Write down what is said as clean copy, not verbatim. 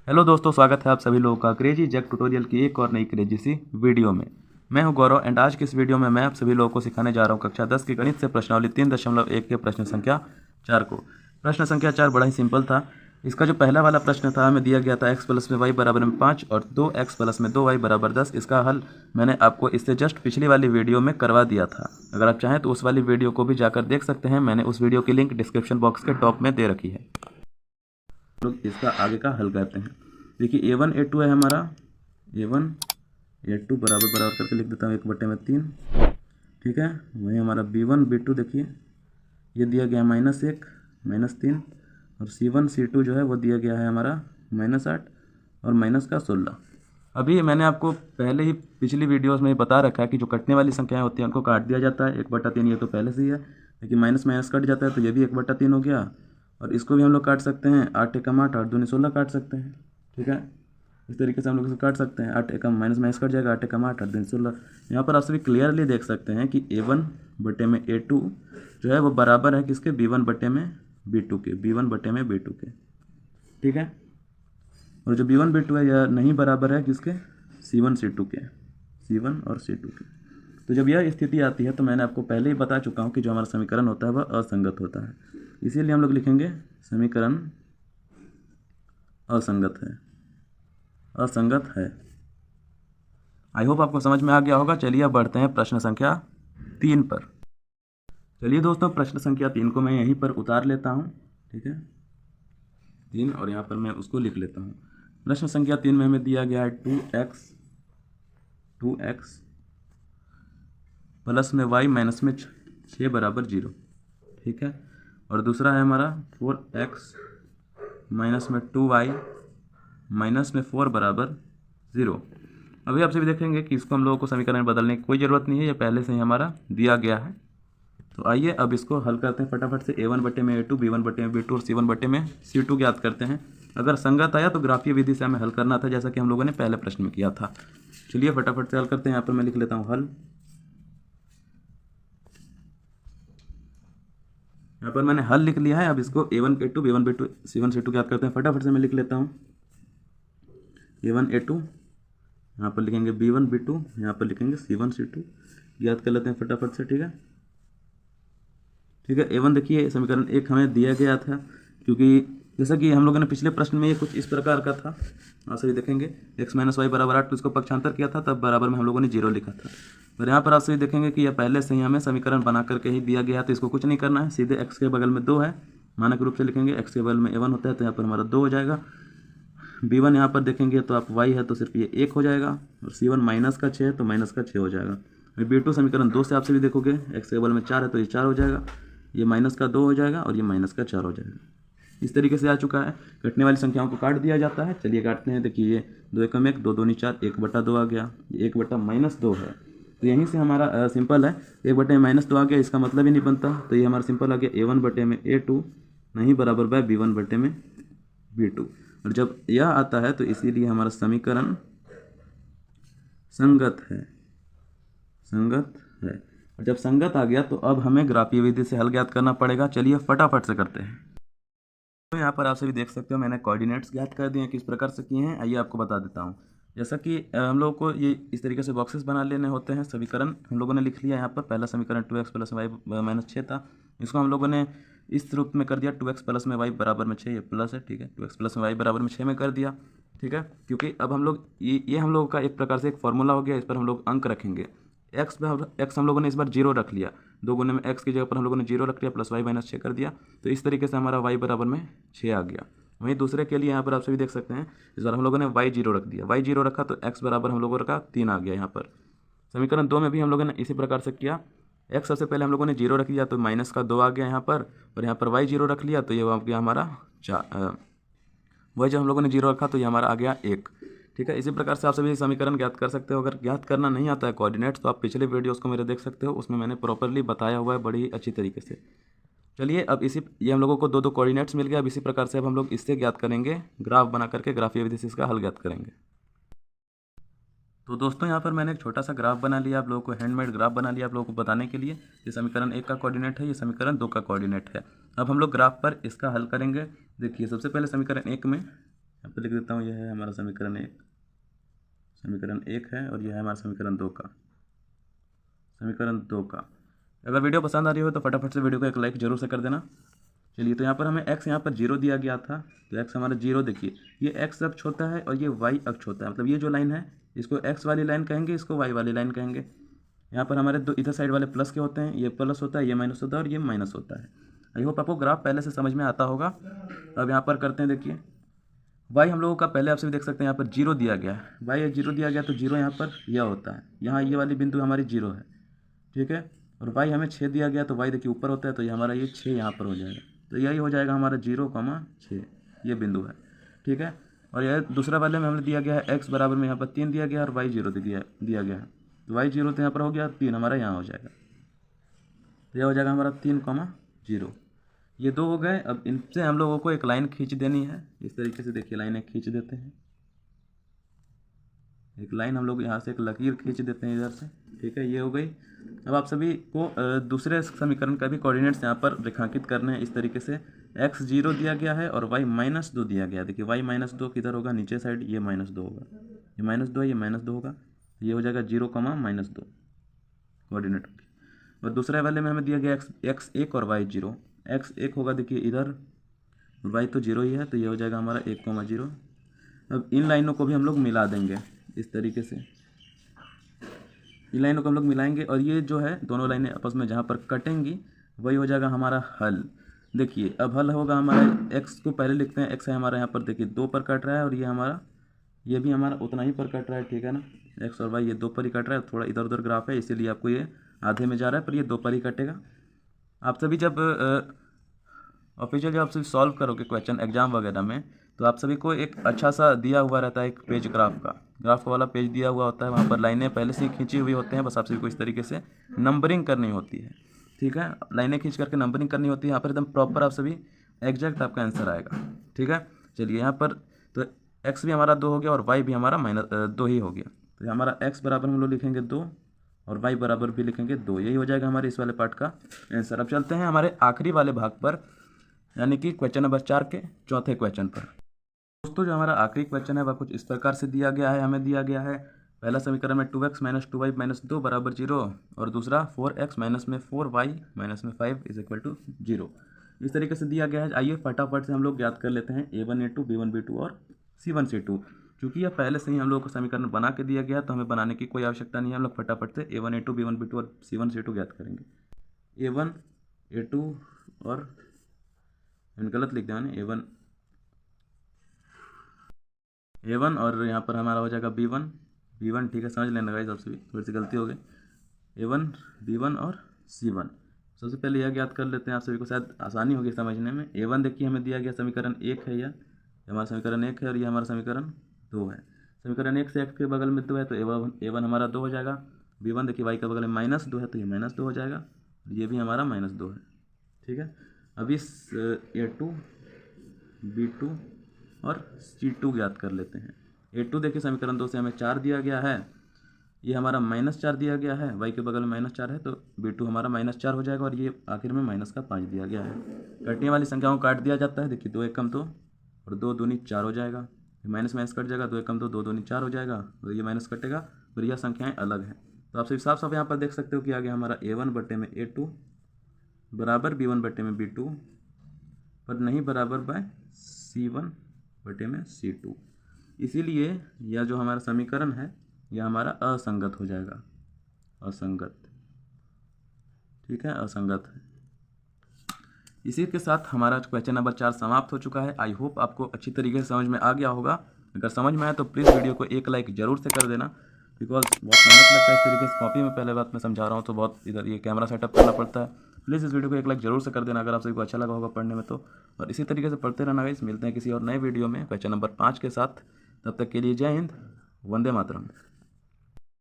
Hello दोस्तों, स्वागत है आप सभी लोगों का क्रेजी जैक ट्यूटोरियल की एक और नई क्रेजी सी वीडियो में। मैं हूं गौरव एंड आज की इस वीडियो में मैं आप सभी लोगों को सिखाने जा रहा हूं कक्षा 10 की गणित से प्रश्नावली 3.1 के प्रश्न संख्या 4 को। प्रश्न संख्या 4 बड़ा ही सिंपल था। इसका जो पहला वाला प्रश्न था हमें दिया गया था x प्लस में y बराबर में 5 और 2x प्लस में 2y बराबर 10। इसका हल मैंने आपको इससे जस्ट पिछली वाली वीडियो में करवा दिया था। अगर आप चाहें तो उस वाली वीडियो को भी जाकर देख सकते हैं। मैंने उस वीडियो की लिंक डिस्क्रिप्शन बॉक्स के टॉप में दे रखी है। लोग इसका आगे का हल करते हैं। देखिए A1 A2 है हमारा, A1 A2 बराबर बराबर करके लिख देता हूँ 1/3। ठीक है, वही हमारा B1 B2 देखिए ये दिया गया है -1 -3 और C1 C2 जो है वो दिया गया है हमारा -8 और -16। अभी मैंने आपको पहले ही पिछली वीडियोस में बता रखा है कि जो कटने वाली संख्याएं होती हैं उनको काट दिया जाता है। 1/3 ये तो पहले से ही है, लेकिन माइनस माइनस कट जाता है तो ये भी 1/3 हो गया। और इसको भी हम लोग काट सकते हैं, 8 एकम 8 8 दूनी 16 काट सकते हैं। ठीक है, इस तरीके से हम लोग इसे काट सकते हैं। 8 एकम माइनस माइनस कट जाएगा, 8 एकम 8 8 दूनी 16। यहाँ पर आप सभी क्लियरली देख सकते हैं कि A1/A2 जो है वो बराबर है किसके, B1/B2 के, B1/B2 के। ठीक है, और जो B1 B2 है यह नहीं बराबर है किसके, C1 C2 के, C1 और C2 के। तो जब यह स्थिति आती है तो मैंने आपको पहले ही बता चुका हूँ कि जो हमारा समीकरण होता है वह असंगत होता है। इसीलिए हम लोग लिखेंगे समीकरण असंगत है, असंगत है। आई होप आपको समझ में आ गया होगा। चलिए अब बढ़ते हैं प्रश्न संख्या 3 पर। चलिए दोस्तों, प्रश्न संख्या 3 को मैं यहीं पर उतार लेता हूँ। ठीक है, 3 और यहाँ पर मैं उसको लिख लेता हूँ। प्रश्न संख्या 3 में हमें दिया गया है 2x प्लस में y माइनस में 6 बराबर 0। ठीक है, और दूसरा है हमारा 4x माइनस में 2y माइनस में 4 बराबर 0। अभी आप सभी देखेंगे कि इसको हम लोगों को समीकरण में बदलने की कोई ज़रूरत नहीं है, ये पहले से ही हमारा दिया गया है। तो आइए अब इसको हल करते हैं फटाफट से। A1/A2 B1/B2 और C1/C2 ज्ञात करते हैं। अगर संगत आया तो ग्राफीय विधि से हमें हल करना था, जैसा कि हम लोगों ने पहले प्रश्न में किया था। चलिए फटाफट से हल करते हैं। यहाँ पर मैं लिख लेता हूँ हल। यहाँ पर मैंने हल लिख लिया है। अब इसको A1A2 B1B2 C1C2 ज्ञात करते हैं। फटाफट से मैं लिख लेता हूँ A1A2, यहाँ पर लिखेंगे B1B2, यहाँ पर लिखेंगे C1C2, ज्ञात कर लेते हैं फटाफट से। ठीक है, ठीक है। A1 देखिए समीकरण 1 हमें दिया गया था, क्योंकि जैसा कि हम लोगों ने पिछले प्रश्न में ये कुछ इस प्रकार का था। आप सभी देखेंगे x माइनस वाई बराबर 8, तो इसको पक्षांतर किया था तब बराबर में हम लोगों ने 0 लिखा था। और यहाँ पर आप सभी देखेंगे कि यह पहले से ही हमें समीकरण बना करके ही दिया गया है, तो इसको कुछ नहीं करना है। सीधे x के बगल में 2 है, मानक रूप से लिखेंगे। x के बगल में A1 होता है तो यहाँ पर हमारा 2 हो जाएगा। B1 यहाँ पर देखेंगे तो आप y है तो सिर्फ ये 1 हो जाएगा, और C1 माइनस का 6 है तो माइनस का 6 हो जाएगा। B2 समीकरण 2 से आप सभी देखोगे x के बगल में 4 है तो ये 4 हो जाएगा, ये माइनस का 2 हो जाएगा और ये माइनस का 4 हो जाएगा। इस तरीके से आ चुका है। कटने वाली संख्याओं को काट दिया जाता है। चलिए काटते हैं। देखिए ये 2 एकम 1 2 दूनी 4, 1/2 आ गया, ये 1/-2 है। तो यहीं से हमारा सिंपल है, 1/-2 आ गया, इसका मतलब ही नहीं बनता। तो ये हमारा सिंपल आ गया A1/A2 नहीं बराबर बाय B1/B2। और जब यह आता है तो इसीलिए हमारा समीकरण संगत है, संगत है। और जब संगत आ गया तो अब हमें ग्राफीय विधि से हल ज्ञात करना पड़ेगा। चलिए फटाफट से करते हैं। तो यहाँ पर आप सभी देख सकते हो मैंने कोऑर्डिनेट्स ज्ञात कर दिए हैं। किस प्रकार से किए हैं आइए आपको बता देता हूँ। जैसा कि हम लोगों को ये इस तरीके से बॉक्सेस बना लेने होते हैं। समीकरण हम लोगों ने लिख लिया। यहाँ पर पहला समीकरण 2x प्लस वाई माइनस 6 था, इसको हम लोगों ने इस रूप में कर दिया 2x प्लस में वाई बराबर में 6, ये प्लस है। ठीक है, 2x प्लस में वाई बराबर में 6 में कर दिया। ठीक है, क्योंकि अब हम लोग ये हम लोगों का एक प्रकार से एक फॉर्मूला हो गया, इस पर हम लोग अंक रखेंगे। एक्स हम लोगों ने इस बार 0 रख लिया, 2 गुने में एक्स की जगह पर हम लोगों ने 0 रख लिया, प्लस वाई माइनस 6 कर दिया। तो इस तरीके से हमारा वाई बराबर में 6 आ गया। वहीं दूसरे के लिए यहाँ पर आप सभी देख सकते हैं, इस बार हम लोगों ने वाई 0 रख दिया, वाई 0 रखा तो एक्स बराबर हम लोगों का 3 आ गया। यहाँ पर समीकरण 2 में भी हम लोगों ने इसी प्रकार से किया। एक्स सबसे पहले हम लोगों ने 0 रख लिया तो माइनस का 2 आ गया यहाँ पर, और यहाँ पर वाई 0 रख लिया तो ये आ गया हमारा 4। वही जब हम लोगों ने 0 रखा तो ये हमारा आ गया 1। ठीक है, इसी प्रकार से आप सभी समीकरण ज्ञात कर सकते हो। अगर ज्ञात करना नहीं आता है कोऑर्डिनेट्स तो आप पिछले वीडियोस को मेरे देख सकते हो, उसमें मैंने प्रॉपरली बताया हुआ है बड़ी अच्छी तरीके से। चलिए अब ये हम लोगों को 2 कोऑर्डिनेट्स मिल गया। अब इसी प्रकार से अब हम लोग इससे ज्ञात करेंगे, ग्राफ बना करके ग्राफीय विधि से इसका हल ज्ञात करेंगे। तो दोस्तों यहाँ पर मैंने एक छोटा सा ग्राफ बना लिया, आप लोगों को हैंडमेड ग्राफ बना लिया आप लोगों को बताने के लिए। ये समीकरण 1 का कोऑर्डिनेट है, ये समीकरण 2 का कोऑर्डिनेट है। अब हम लोग ग्राफ पर इसका हल करेंगे। देखिए सबसे पहले समीकरण 1 में यहाँ पर लिख देता हूँ, यह है हमारा समीकरण एक है, और यह है हमारा समीकरण दो का। अगर वीडियो पसंद आ रही हो तो फटाफट से वीडियो को एक लाइक जरूर से कर देना। चलिए, तो यहाँ पर हमें x यहाँ पर 0 दिया गया था, तो x हमारा 0, देखिए ये x अक्ष होता है और ये y अक्ष होता है, मतलब ये जो लाइन है इसको x वाली लाइन कहेंगे, इसको y वाली लाइन कहेंगे। यहाँ पर हमारे दो इधर साइड वाले प्लस के होते हैं, ये प्लस होता है, ये माइनस होता है और ये माइनस होता है। आई होप आपको ग्राफ पहले से समझ में आता होगा। अब यहाँ पर करते हैं, देखिए y हम लोगों का पहले आपसे भी देख सकते हैं, यहाँ पर 0 दिया गया है, y 0 दिया गया तो 0 यहाँ पर यह होता है, यहाँ ये वाली बिंदु हमारी 0 है, ठीक है। और y हमें 6 दिया गया तो y देखिए ऊपर होता है, तो ये हमारा ये 6 यहाँ पर हो जाएगा, तो यही हो जाएगा हमारा 0,6, ये बिंदु है, ठीक है। और यह दूसरा वाले में हमें दिया गया है x बराबर में यहाँ पर 3 दिया गया है और y 0 दिया गया है, तो y 0 तो यहाँ पर हो गया, 3 हमारा यहाँ हो जाएगा, तो यह हो जाएगा हमारा 3,0। ये 2 हो गए। अब इनसे हम लोगों को एक लाइन खींच देनी है, इस तरीके से देखिए लाइनें खींच देते हैं, एक लाइन हम लोग यहाँ से एक लकीर खींच देते हैं इधर से, ठीक है, ये हो गई। अब आप सभी को दूसरे समीकरण का भी कोऑर्डिनेट्स यहाँ पर रेखांकित करने हैं इस तरीके से। x 0 दिया गया है और y -2 दिया गया है, देखिए y -2 किधर होगा, नीचे साइड, ये -2 होगा, ये -2 है, ये -2 होगा, ये हो जाएगा 0,-2 कोऑर्डिनेट। और दूसरे वाले में हमें दिया गया x 1 और y 0, x 1 होगा देखिए इधर, y तो 0 ही है, तो ये हो जाएगा हमारा 1,0। अब इन लाइनों को भी हम लोग मिला देंगे इस तरीके से, इन लाइनों को हम लोग मिलाएंगे और ये जो है दोनों लाइनें आपस में जहाँ पर कटेंगी वही हो जाएगा हमारा हल। देखिए अब हल होगा हमारा, x को पहले लिखते हैं, x है हमारा यहाँ पर देखिए 2 पर कट रहा है और ये भी हमारा उतना ही पर कट रहा है, ठीक है ना, x और y ये 2 पर ही कट रहा है, थोड़ा इधर उधर ग्राफ है इसीलिए आपको ये आधे में जा रहा है, पर ये 2 पर ही कटेगा। आप सभी जब ऑफिशियल जब आप सभी सॉल्व करोगे क्वेश्चन एग्जाम वगैरह में, तो आप सभी को एक अच्छा सा दिया हुआ रहता है, एक पेज ग्राफ वाला पेज दिया हुआ होता है, वहाँ पर लाइनें पहले से ही खींची हुई होते हैं, बस आप सभी को इस तरीके से नंबरिंग करनी होती है, ठीक है, लाइनें खींच करके नंबरिंग करनी होती है, यहाँ पर एकदम प्रॉपर आप सभी एग्जैक्ट आपका आंसर आएगा, ठीक है। चलिए यहाँ पर तो x भी हमारा 2 हो गया और y भी हमारा -2 ही हो गया, तो हमारा x बराबर हम लोग लिखेंगे 2 और y बराबर भी लिखेंगे 2, यही हो जाएगा हमारे इस वाले पार्ट का आंसर। अब चलते हैं हमारे आखिरी वाले भाग पर, यानी कि क्वेश्चन नंबर 4 के चौथे क्वेश्चन पर। दोस्तों जो हमारा आखिरी क्वेश्चन है वह कुछ इस प्रकार से दिया गया है, हमें दिया गया है पहला समीकरण में 2x - 2y - 2 बराबर 0 और दूसरा 4x - 4y - 5 = 0, इस तरीके से दिया गया है। आइए फटाफट से हम लोग याद कर लेते हैं a1 a2 b1 b2 और c1 c2। चूँकि यह पहले से ही हम लोग को समीकरण बना के दिया गया तो हमें बनाने की कोई आवश्यकता नहीं है, हम लोग फटाफट से a1 a2 b1 b2 और c1 c2 ज्ञात करेंगे। a1 a2 और गलत लिख दिया मैंने, a1 और यहाँ पर हमारा हो जाएगा b1, ठीक है, समझ लेना गाइस, आपसे भी थोड़ी सी गलती हो गई, a1 b1 और c1। सबसे पहले यह ज्ञात कर लेते हैं, आप सभी को शायद आसानी होगी समझने में। a1 देखिए हमें दिया गया समीकरण 1 है, यह हमारा समीकरण 1 है और यह हमारा समीकरण 2 है। समीकरण 1 से x के बगल में 2 है तो a1 हमारा 2 हो जाएगा। b1 देखिए y के बगल में -2 है तो ये -2 हो जाएगा और ये भी हमारा -2 है, ठीक है। अब इस a2 b2 और c2 ज्ञात कर लेते हैं। a2 देखिए समीकरण 2 से हमें 4 दिया गया है, ये हमारा -4 दिया गया है, y के बगल में -4 है तो b2 हमारा -4 हो जाएगा और ये आखिर में -5 दिया गया है। कटने वाली संख्याओं को काट दिया जाता है, देखिए 2 एकम 2 और 2 दूनी 4 हो जाएगा, माइनस कट जाएगा, 2 एकम 2 2 दूनी 4 हो जाएगा और ये माइनस कटेगा और यह संख्याएँ अलग हैं। तो आप साफ साफ यहाँ पर देख सकते हो कि आ गया हमारा a1 बटे में a2 बराबर b1 बटे में b2 पर नहीं बराबर बाय c1 बटे में c2। इसीलिए यह जो हमारा समीकरण है यह हमारा असंगत हो जाएगा, असंगत, ठीक है, असंगत है। इसी के साथ हमारा क्वेश्चन नंबर 4 समाप्त हो चुका है। आई होप आपको अच्छी तरीके से समझ में आ गया होगा। अगर समझ में आया तो प्लीज़ वीडियो को एक लाइक ज़रूर से कर देना, बिकॉज बहुत मेहनत लगता है इस तरीके से कॉपी में पहले बात मैं समझा रहा हूँ तो बहुत इधर ये कैमरा सेटअप करना पड़ता है। प्लीज़ इस वीडियो को एक लाइक ज़रूर से कर देना अगर आप सभी को अच्छा लगा होगा पढ़ने में तो, और इसी तरीके से पढ़ते रहना गाइस। मिलते हैं किसी और नए वीडियो में क्वेश्चन नंबर 5 के साथ, तब तक के लिए जय हिंद, वंदे मातरम।